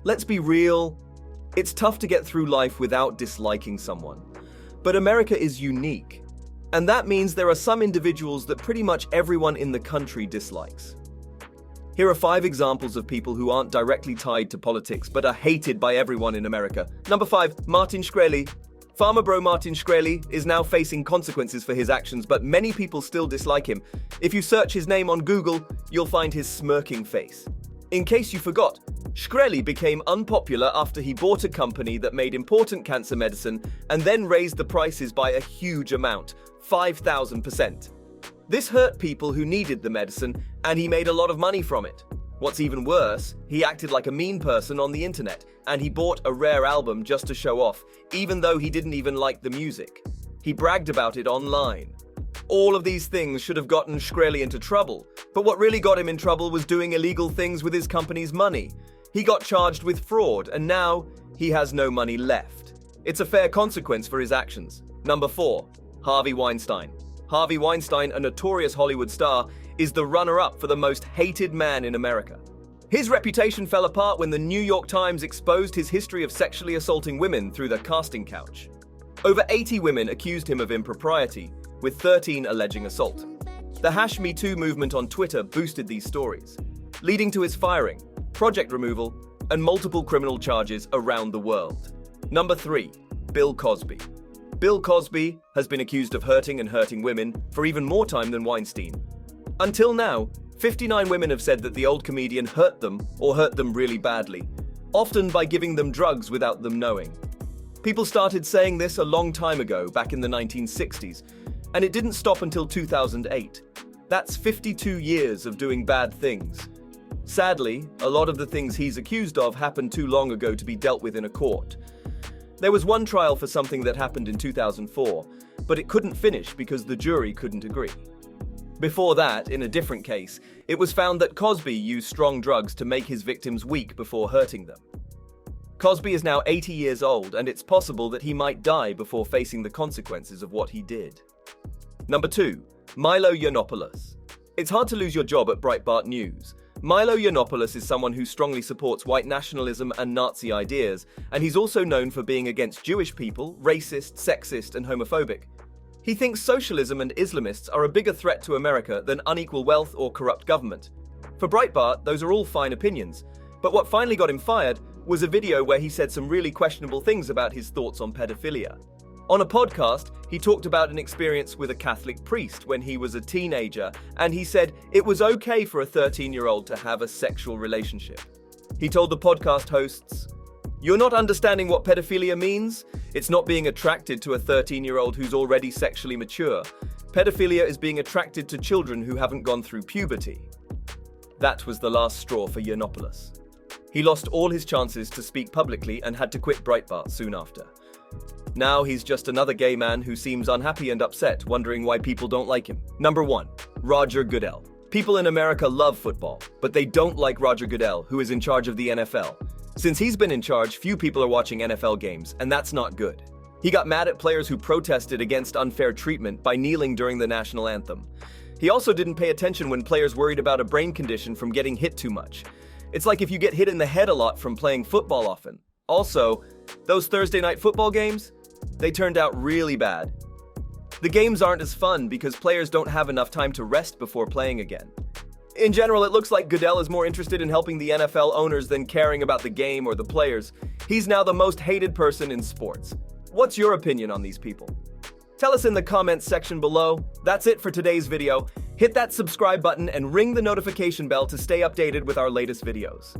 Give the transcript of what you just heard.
Let's be real, it's tough to get through life without disliking someone. But America is unique, and that means there are some individuals that pretty much everyone in the country dislikes. Here are 5 examples of people who aren't directly tied to politics but are hated by everyone in America. Number 5, Martin Shkreli. Farmer bro Martin Shkreli is now facing consequences for his actions, but many people still dislike him. If you search his name on Google, you'll find his smirking face. In case you forgot, Shkreli became unpopular after he bought a company that made important cancer medicine and then raised the prices by a huge amount, 5,000%. This hurt people who needed the medicine, and he made a lot of money from it. What's even worse, he acted like a mean person on the internet, and he bought a rare album just to show off, even though he didn't even like the music. He bragged about it online. All of these things should have gotten Shkreli into trouble, but what really got him in trouble was doing illegal things with his company's money. He got charged with fraud, and now he has no money left. It's a fair consequence for his actions. Number 4, Harvey Weinstein. Harvey Weinstein, a notorious Hollywood star, is the runner-up for the most hated man in America. His reputation fell apart when the New York Times exposed his history of sexually assaulting women through the casting couch. Over 80 women accused him of impropriety, with 13 alleging assault. The #MeToo movement on Twitter boosted these stories, leading to his firing, project removal, and multiple criminal charges around the world. Number 3, Bill Cosby. Bill Cosby has been accused of hurting women for even more time than Weinstein. Until now, 59 women have said that the old comedian hurt them or hurt them really badly, often by giving them drugs without them knowing. People started saying this a long time ago, back in the 1960s, and it didn't stop until 2008. That's 52 years of doing bad things. Sadly, a lot of the things he's accused of happened too long ago to be dealt with in a court. There was one trial for something that happened in 2004, but it couldn't finish because the jury couldn't agree. Before that, in a different case, it was found that Cosby used strong drugs to make his victims weak before hurting them. Cosby is now 80 years old, and it's possible that he might die before facing the consequences of what he did. Number 2, Milo Yiannopoulos. It's hard to lose your job at Breitbart News. Milo Yiannopoulos is someone who strongly supports white nationalism and Nazi ideas, and he's also known for being against Jewish people, racist, sexist, and homophobic. He thinks socialism and Islamists are a bigger threat to America than unequal wealth or corrupt government. For Breitbart, those are all fine opinions, but what finally got him fired was a video where he said some really questionable things about his thoughts on pedophilia. On a podcast, he talked about an experience with a Catholic priest when he was a teenager, and he said it was okay for a 13-year-old to have a sexual relationship. He told the podcast hosts, "You're not understanding what pedophilia means? It's not being attracted to a 13-year-old who's already sexually mature. Pedophilia is being attracted to children who haven't gone through puberty." That was the last straw for Yiannopoulos. He lost all his chances to speak publicly and had to quit Breitbart soon after. Now he's just another gay man who seems unhappy and upset, wondering why people don't like him. Number 1, Roger Goodell. People in America love football, but they don't like Roger Goodell, who is in charge of the NFL. Since he's been in charge, few people are watching NFL games, and that's not good. He got mad at players who protested against unfair treatment by kneeling during the national anthem. He also didn't pay attention when players worried about a brain condition from getting hit too much. It's like if you get hit in the head a lot from playing football often. Also, those Thursday night football games, they turned out really bad. The games aren't as fun because players don't have enough time to rest before playing again. In general, it looks like Goodell is more interested in helping the NFL owners than caring about the game or the players. He's now the most hated person in sports. What's your opinion on these people? Tell us in the comments section below. That's it for today's video. Hit that subscribe button and ring the notification bell to stay updated with our latest videos.